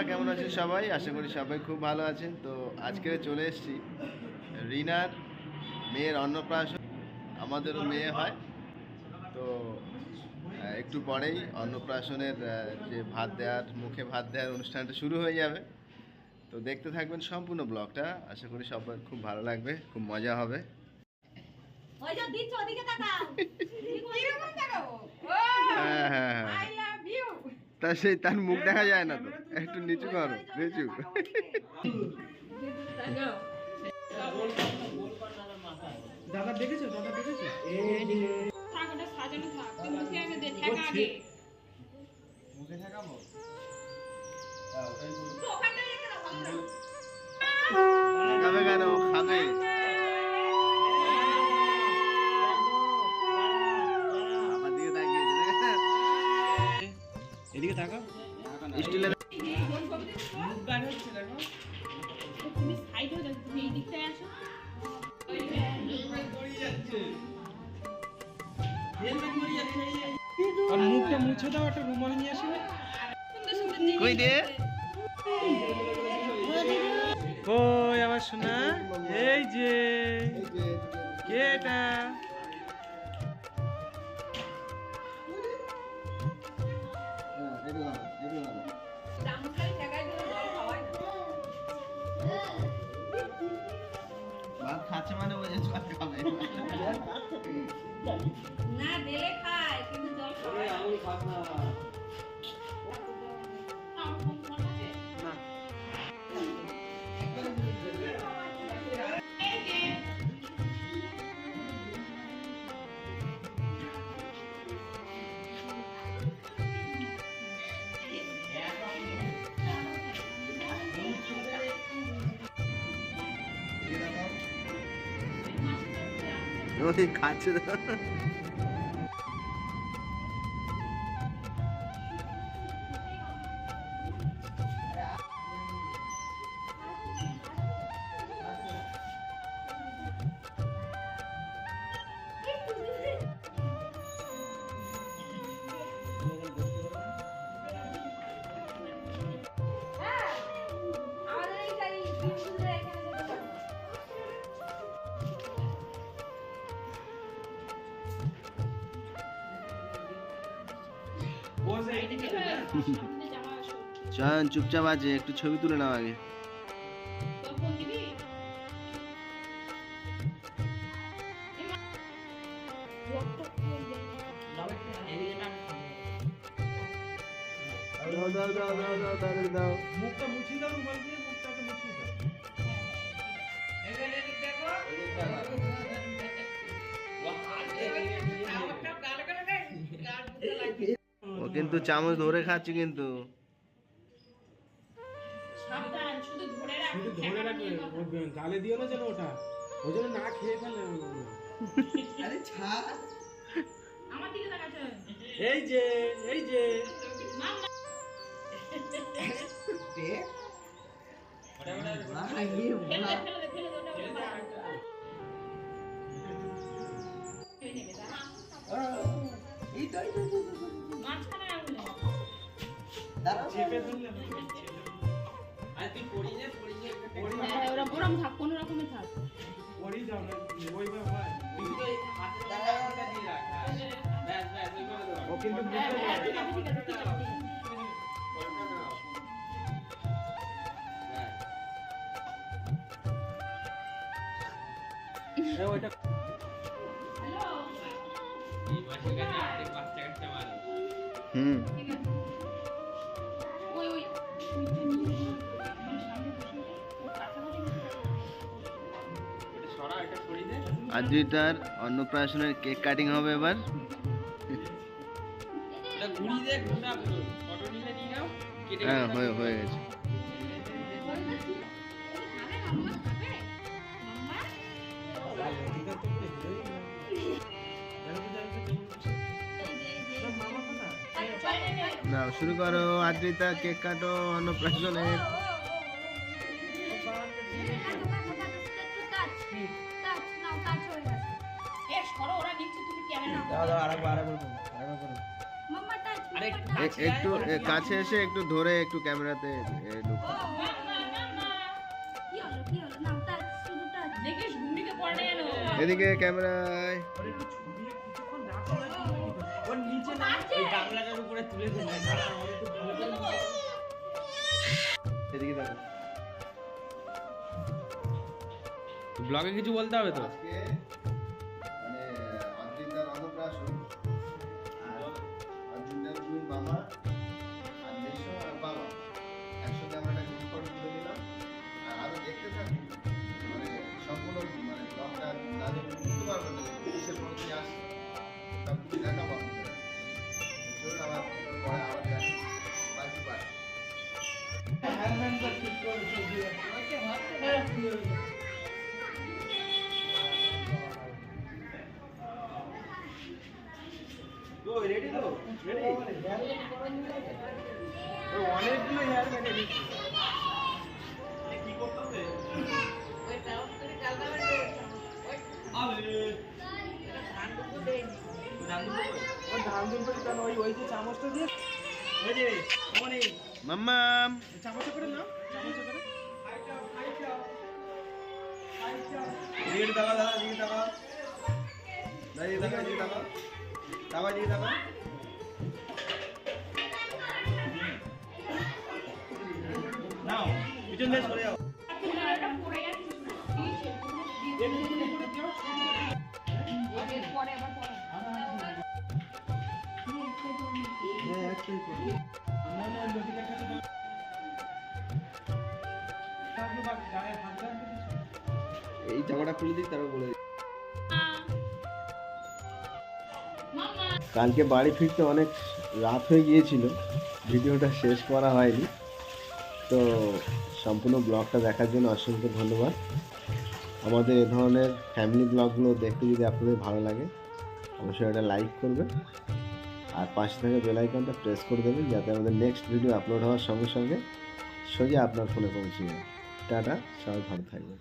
কেমন আছেন সবাই? আশা করি সবাই খুব ভালো আছেন। তো আজকে চলে এসেছি রিনার মেয়ের অন্নপ্রাশন। আমাদেরও মেয়ে হয়, তো একটু পরেই অন্নপ্রাশনের যে ভাত দেওয়ার, মুখে ভাত দেওয়ার অনুষ্ঠানটা শুরু হয়ে যাবে। তো দেখতে থাকবেন সম্পূর্ণ ব্লগটা। আশা করি সবার খুব ভালো লাগবে, খুব মজা হবে। হ্যাঁ হ্যাঁ হ্যাঁ, তা সেই তার মুখ দেখা যায় না, তো একটু নিচু করো, নিচু। দাদা দেখেছো, দাদা দেখেছো? সাজানো থাক, মুখে আগে দে, ঠেকা আগে। মুখে ঠেকাবো? খাবে কেন? খাবে। আমার দিকে তাকিয়েছে, দেখেছেন? এদিকে তাকাও। স্টিলের মুখ গান হচ্ছে, দেখো। তুমি সাইড হয়ে যাও, তুমি এই দিকটায় আসো। আর মুখটা মুছে দাও, একটা রুমাল নিয়ে আসলে। সুন্দর সুন্দর জিনিস কই রে? কই আমার সোনা? এই যে কে এটা? দামখাই ঠেকাই দিলে জল খাওয়াই না। ভাত খাচ্ছে মানে বোঝে ভাত খাবে। না দিলে খায়, কিন্তু জল খাওয়াই না। আমার ফোন ফোন আছে? না। এই যে, ওই খাচ্ছে তো। হ্যাঁ, আমাদের এই গাড়ি সুন্দর এখানে যেতে পারবো। সামনে যাওয়া আসো। চয়ন চুপচাপ আছে, একটু ছবি তুলে নাও আগে। তোর ফোন দিবি? দাও দাও দাও দাও দাও, তাড়াতাড়ি দাও। মুখটা মুছিয়ে দাও, রুমাল দিয়ে মুখটাকে মুছিয়ে দাও। ও কিন্তু চামচ ধরে খাচ্ছে কিন্তু। সাবধান, শুধু ধরে রাখ। শুধু ধরে রাখবে, ও গালে দিও না যেন ওটা, ওই জন্য না খেয়ে ফেলে ওগুলো। আমার দিকে তাকাচ্ছে। এই যে, এই যে মাম্মা। ফেলে দে, ফেলে দে, ফেলে দে, ওটা ওটা বাদ। খেয়ে নেবে, দাঁড়া। মাঝখানে আঙুলে। চেপে ধরলে হবে। হ্যাঁ, ওরা গরম থাক, কোনো রকমে থাক। পড়েই যাও না, ওইভাবে হয়। ও কিন্তু হ্যাঁ, মুখে হ্যাঁ, ঠিক আছে, ঠিক আছে, ঠিক আছে, ঠিক আছে। ওইটা হ্যালো। হুম, ঠিক আছে। ওই ওই ওইটা নিয়ে আমার সামনে বসে ওর কাছাকাছি বসে। আদ্রিতার অন্নপ্রাশনের কেক কাটিং হবে এবার। হ্যাঁ, হয়ে গেছে। খাবে মাম্মা, খাবে মাম্মা। না, শুরু করো আদ্রিতা, কেক কাটো অন্নপ্রাশনের। এ সরো, ওরা নিচ্ছে, তুমি ক্যামেরা দাও দাও, আরেকবার করো। মাম্মা টাচ একটু কাছে এসে একটু ধরে একটু ক্যামেরাতে ঢুকো। কি হলো কি হলো না তার শুরুটা দেখিস ঘুমিয়ে পড়ে এলো এদিকে ক্যামেরায় ওর নিচে না ওই গামলাটার উপরে তুলে দেন না দাঁড়া আমার একটু ভালো করে এদিকে দেখো। ব্লগে কিছু বলতে হবে তো আজকে মানে অদ্রিতার অন্নপ্রাশন আর অদ্রিতার দুই মামা আর মেসো আর বাবা একসাথে আমরা একটা গ্রুপ ফটো তুলে দিলাম। আর আরো দেখতে থাকি মানে সম্পূর্ণ মানে ব্লগটা না দেখলে বুঝতে পারবেন না কিসের মধ্যে দিয়ে আসছে সব কিছু দেখাবো আপনাদের। চলুন আবার পরে আবার দেখি বাকি পার্ট। রেডি তো রেডি অনেকগুলো হেয়ার ব্যান্ড রেডি কি করতে হবে ওই টাউন থেকে চালনা করে ধান দুল করে কেন ওই যে চামচটা দিয়ে ওই যে মনে মাম্মাম চামচটা করে নাও চামচটা করে রেড দাও দাদা রেড দাও দাঁড়িয়ে থাকা এদিকে তাকাও তাকাও এদিকে তাকাও নাও পিছন দিয়ে সরে যাও এটা পড়ে যাচ্ছে পরে আবার পরে হ্যাঁ একটাই করো না না লজিক একটা তো তাহলে বাকি গায়ে হাত দাও এই জামাটা খুলে দিই তারপর বলে দিই। কালকে বাড়ি ফিরতে অনেক রাত হয়ে গিয়েছিল, ভিডিওটা শেষ করা হয়নি। তো সম্পূর্ণ ব্লগটা দেখার জন্য অসংখ্য ধন্যবাদ। আমাদের এ ধরনের ফ্যামিলি ব্লগগুলো দেখতে যদি আপনাদের ভালো লাগে অবশ্যই একটা লাইক করবেন আর পাশে থাকা বেল আইকনটা প্রেস করে দেবেন যাতে আমাদের নেক্সট ভিডিও আপলোড হওয়ার সঙ্গে সঙ্গে সোজা আপনার ফোনে পৌঁছে যায়। টাটা, সবাই ভালো থাকবেন।